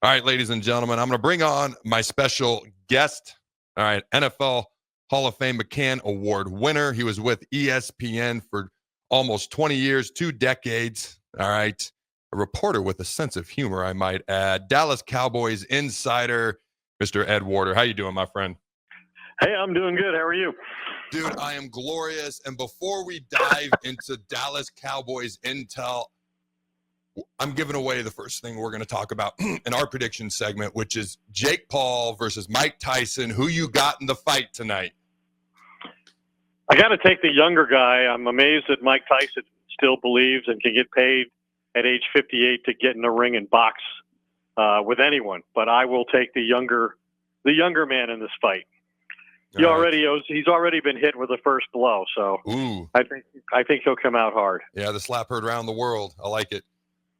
All right, ladies and gentlemen, I'm going to bring on my special guest. All right, NFL Hall of Fame McCann Award winner. He was with ESPN for almost 20 years, 2 decades. All right, a reporter with a sense of humor, I might add. Dallas Cowboys insider, Mr. Ed Werder. How you doing, my friend? Hey, I'm doing good. How are you? Dude, I am glorious. And before we dive into Dallas Cowboys intel, I'm giving away the first thing we're going to talk about in our prediction segment, which is Jake Paul versus Mike Tyson. Who you got in the fight tonight? I got to take the younger guy. I'm amazed that Mike Tyson still believes and can get paid at age 58 to get in the ring and box with anyone. But I will take the younger man in this fight. He's already been hit with the first blow, so Ooh. I think he'll come out hard. Yeah, the slap heard around the world. I like it.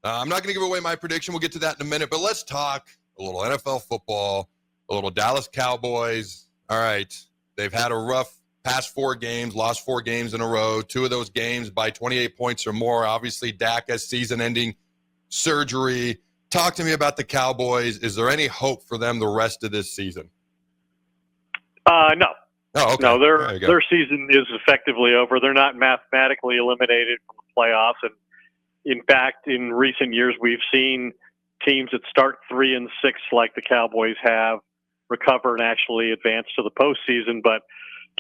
I'm not going to give away my prediction. We'll get to that in a minute, but let's talk a little NFL football, a little Dallas Cowboys. All right, they've had a rough past 4 games, lost 4 games in a row, 2 of those games by 28 points or more. Obviously, Dak has season-ending surgery. Talk to me about the Cowboys. Is there any hope for them the rest of this season? No. Oh, okay. No, their season is effectively over. They're not mathematically eliminated from the playoffs, and in fact, in recent years, we've seen teams that start 3-6, like the Cowboys have, recover and actually advance to the postseason. But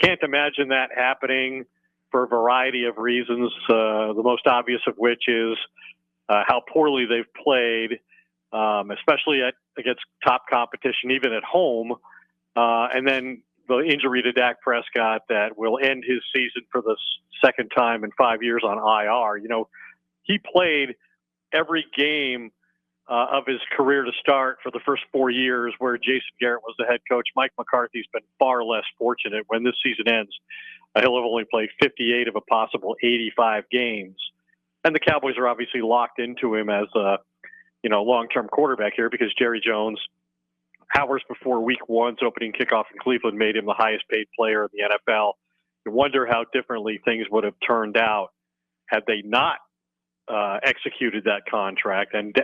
can't imagine that happening for a variety of reasons. The most obvious of which is how poorly they've played, especially against top competition, even at home. And then the injury to Dak Prescott that will end his season for the second time in 5 years on IR. You know, he played every game of his career to start for the first 4 years where Jason Garrett was the head coach. Mike McCarthy's been far less fortunate. When this season ends, he'll have only played 58 of a possible 85 games. And the Cowboys are obviously locked into him as a long-term quarterback here because Jerry Jones, hours before Week 1's opening kickoff in Cleveland, made him the highest-paid player in the NFL. You wonder how differently things would have turned out had they not executed that contract, and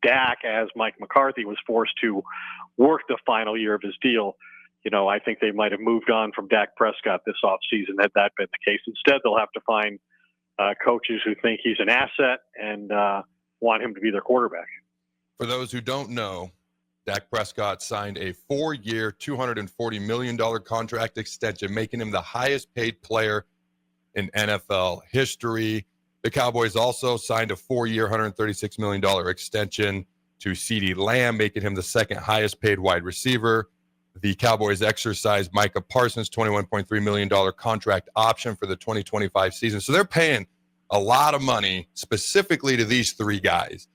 Dak, as Mike McCarthy, was forced to work the final year of his deal. I think they might have moved on from Dak Prescott this offseason had that been the case. Instead, they'll have to find coaches who think he's an asset and want him to be their quarterback. For those who don't know, Dak Prescott signed a 4-year, $240 million contract extension, making him the highest-paid player in NFL history. The Cowboys also signed a 4-year, $136 million extension to CeeDee Lamb, making him the second highest paid wide receiver. The Cowboys exercised Micah Parsons' $21.3 million contract option for the 2025 season. So they're paying a lot of money specifically to these 3 guys.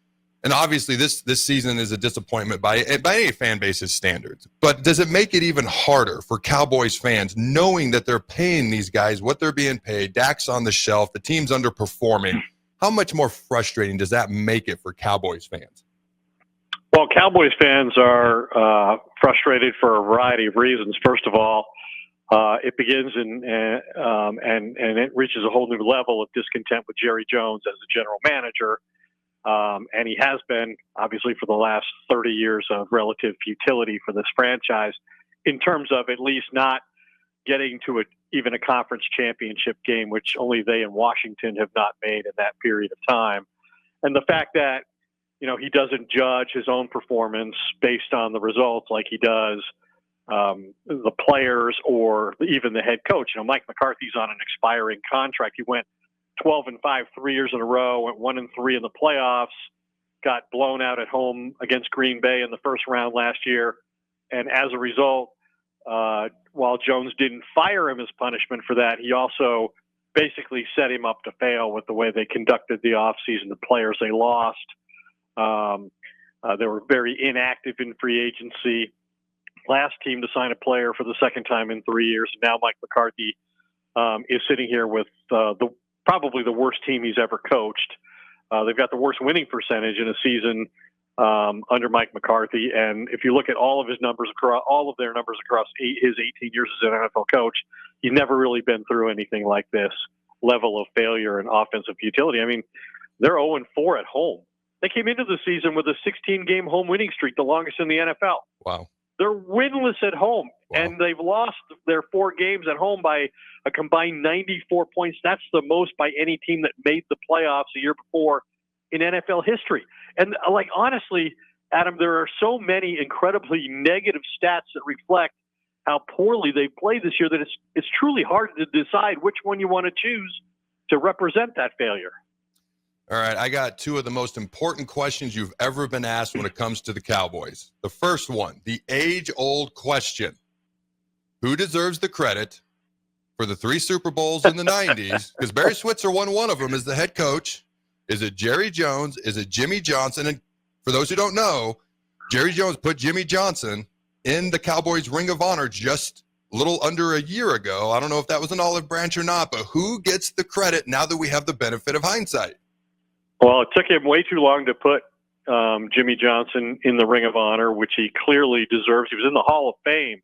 And obviously this season is a disappointment by any fan base's standards. But does it make it even harder for Cowboys fans knowing that they're paying these guys what they're being paid? Dak's on the shelf. The team's underperforming. How much more frustrating does that make it for Cowboys fans? Well, Cowboys fans are frustrated for a variety of reasons. First of all, it begins and it reaches a whole new level of discontent with Jerry Jones as the general manager. And he has been, obviously, for the last 30 years of relative futility for this franchise in terms of at least not getting to even a conference championship game, which only they in Washington have not made in that period of time. And the fact that, he doesn't judge his own performance based on the results like he does the players or even the head coach. Mike McCarthy's on an expiring contract. He went 12-5 3 years in a row, went 1-3 in the playoffs, got blown out at home against Green Bay in the first round last year. And as a result, while Jones didn't fire him as punishment for that, he also basically set him up to fail with the way they conducted the offseason, the players they lost. They were very inactive in free agency. Last team to sign a player for the second time in 3 years. And now Mike McCarthy is sitting here with probably the worst team he's ever coached. They've got the worst winning percentage in a season under Mike McCarthy. And if you look at all of their numbers across his 18 years as an NFL coach, he's never really been through anything like this level of failure and offensive futility. I mean, they're 0-4 at home They came into the season with a 16-game home winning streak, the longest in the NFL. Wow. They're winless at home, and they've lost their 4 games at home by a combined 94 points. That's the most by any team that made the playoffs a year before in NFL history. And, honestly, Adam, there are so many incredibly negative stats that reflect how poorly they played this year that it's truly hard to decide which one you want to choose to represent that failure. All right, I got 2 of the most important questions you've ever been asked when it comes to the Cowboys. The first one, the age-old question. Who deserves the credit for the 3 Super Bowls in the 90s? Because Barry Switzer won one of them as the head coach. Is it Jerry Jones? Is it Jimmy Johnson? And for those who don't know, Jerry Jones put Jimmy Johnson in the Cowboys Ring of Honor just a little under a year ago. I don't know if that was an olive branch or not, but who gets the credit now that we have the benefit of hindsight? Well, it took him way too long to put Jimmy Johnson in the Ring of Honor, which he clearly deserves. He was in the Hall of Fame,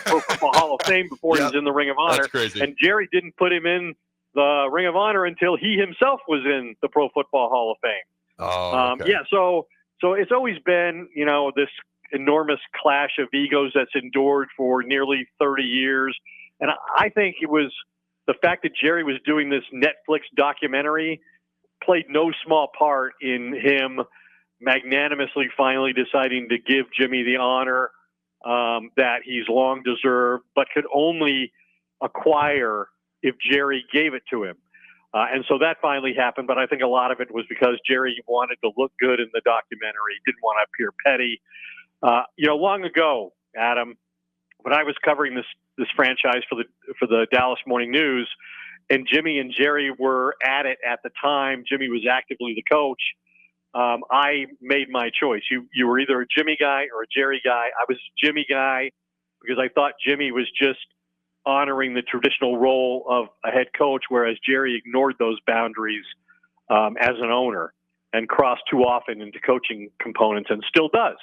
Pro Football Hall of Fame, before he was in the Ring of Honor. That's crazy. And Jerry didn't put him in the Ring of Honor until he himself was in the Pro Football Hall of Fame. Oh, okay. So it's always been, this enormous clash of egos that's endured for nearly 30 years. And I think it was the fact that Jerry was doing this Netflix documentary played no small part in him magnanimously finally deciding to give Jimmy the honor that he's long deserved, but could only acquire if Jerry gave it to him. And so that finally happened, but I think a lot of it was because Jerry wanted to look good in the documentary, didn't want to appear petty. Long ago, Adam, when I was covering this franchise for the Dallas Morning News, and Jimmy and Jerry were at it at the time, Jimmy was actively the coach, I made my choice. You were either a Jimmy guy or a Jerry guy. I was a Jimmy guy because I thought Jimmy was just honoring the traditional role of a head coach, whereas Jerry ignored those boundaries as an owner and crossed too often into coaching components, and still does.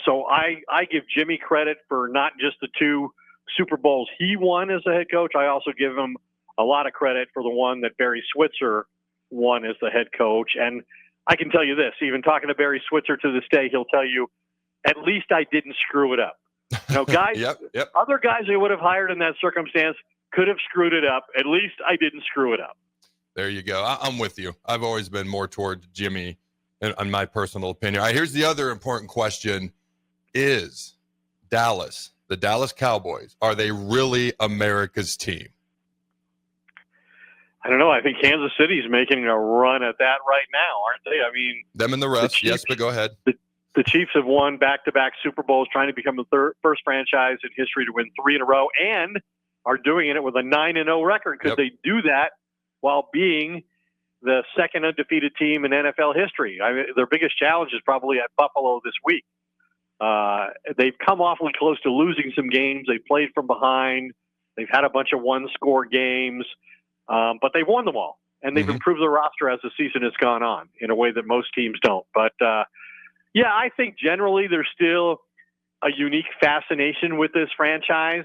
So I give Jimmy credit for not just the 2 Super Bowls he won as a head coach. I also give him a lot of credit for the one that Barry Switzer won as the head coach. And I can tell you this, even talking to Barry Switzer to this day, he'll tell you, at least I didn't screw it up. Guys, Yep. Other guys they would have hired in that circumstance could have screwed it up. At least I didn't screw it up. There you go. I'm with you. I've always been more toward Jimmy, in my personal opinion. All right, here's the other important question. Is Dallas, the Dallas Cowboys, are they really America's team? I don't know. I think Kansas City's making a run at that right now, aren't they? I mean, them and the rest. Yes, but go ahead. The Chiefs have won back-to-back Super Bowls, trying to become the first franchise in history to win 3 in a row, and are doing it with a 9-0 record because they do that while being the second undefeated team in NFL history. I mean, their biggest challenge is probably at Buffalo this week. They've come awfully close to losing some games. They played from behind. They've had a bunch of one-score games, but they've won them all, and they've improved their roster as the season has gone on in a way that most teams don't. But, I think generally there's still a unique fascination with this franchise,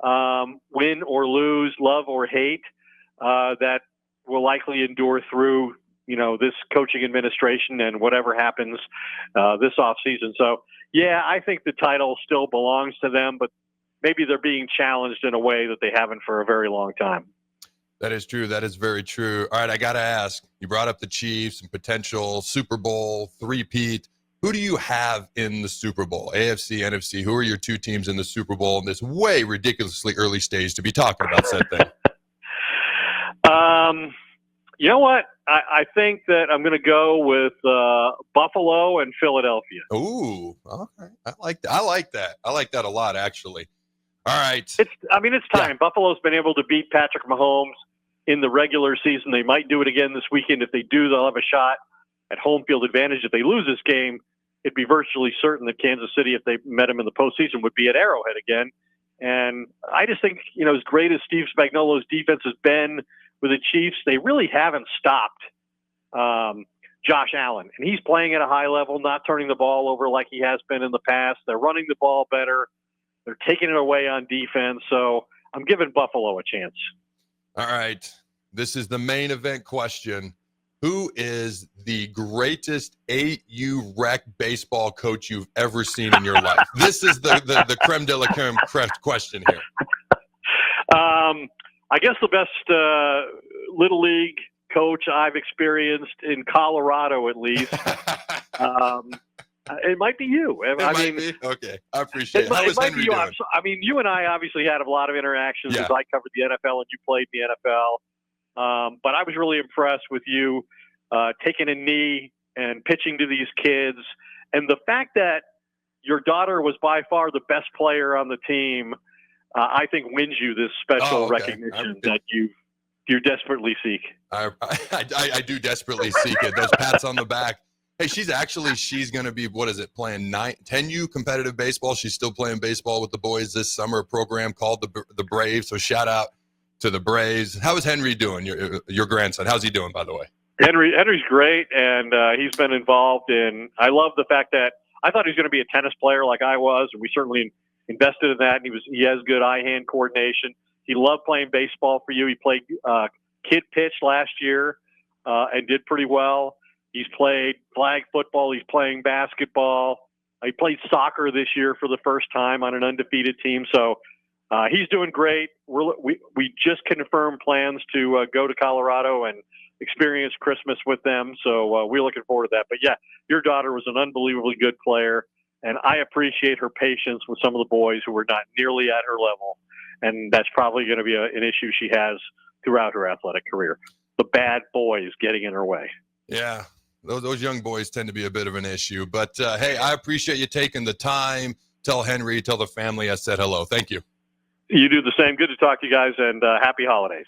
win or lose, love or hate, that will likely endure through, this coaching administration and whatever happens this offseason. So, I think the title still belongs to them, but maybe they're being challenged in a way that they haven't for a very long time. That is true. That is very true. All right, I got to ask, you brought up the Chiefs and potential Super Bowl three-peat. Who do you have in the Super Bowl? AFC, NFC, who are your 2 teams in the Super Bowl in this way ridiculously early stage to be talking about said thing? You know what? I think that I'm going to go with Buffalo and Philadelphia. Ooh, okay. I like that. I like that a lot, actually. All right. It's time. Yeah. Buffalo's been able to beat Patrick Mahomes in the regular season. They might do it again this weekend. If they do, they'll have a shot at home field advantage. If they lose this game, it'd be virtually certain that Kansas City, if they met them in the postseason, would be at Arrowhead again. And I just think, as great as Steve Spagnuolo's defense has been with the Chiefs, they really haven't stopped Josh Allen. And he's playing at a high level, not turning the ball over like he has been in the past. They're running the ball better. They're taking it away on defense. So I'm giving Buffalo a chance. All right. This is the main event question. Who is the greatest 8U rec baseball coach you've ever seen in your life? This is the creme de la creme question here. I guess the best Little League coach I've experienced in Colorado, at least. It might be you. Okay, I appreciate it. How is Henry doing? You and I obviously had a lot of interactions as I covered the NFL and you played in the NFL. But I was really impressed with you taking a knee and pitching to these kids. And the fact that your daughter was by far the best player on the team, I think wins you this special recognition that you desperately seek. I do desperately seek it. Those pats on the back. Hey, she's going to be, playing 10U competitive baseball. She's still playing baseball with the boys this summer, a program called the Braves. So shout out to the Braves. How is Henry doing, your grandson? How's he doing, by the way? Henry's great, and he's been involved in – I love the fact that I thought he was going to be a tennis player like I was, and we certainly invested in that, and he has good eye-hand coordination. He loved playing baseball for you. He played kid pitch last year and did pretty well. He's played flag football. He's playing basketball. He played soccer this year for the first time on an undefeated team. So he's doing great. We just confirmed plans to go to Colorado and experience Christmas with them. So we're looking forward to that. But, yeah, your daughter was an unbelievably good player, and I appreciate her patience with some of the boys who were not nearly at her level. And that's probably going to be an issue she has throughout her athletic career. The bad boys getting in her way. Yeah. Those young boys tend to be a bit of an issue. But, hey, I appreciate you taking the time. Tell Henry, tell the family I said hello. Thank you. You do the same. Good to talk to you guys, and happy holidays.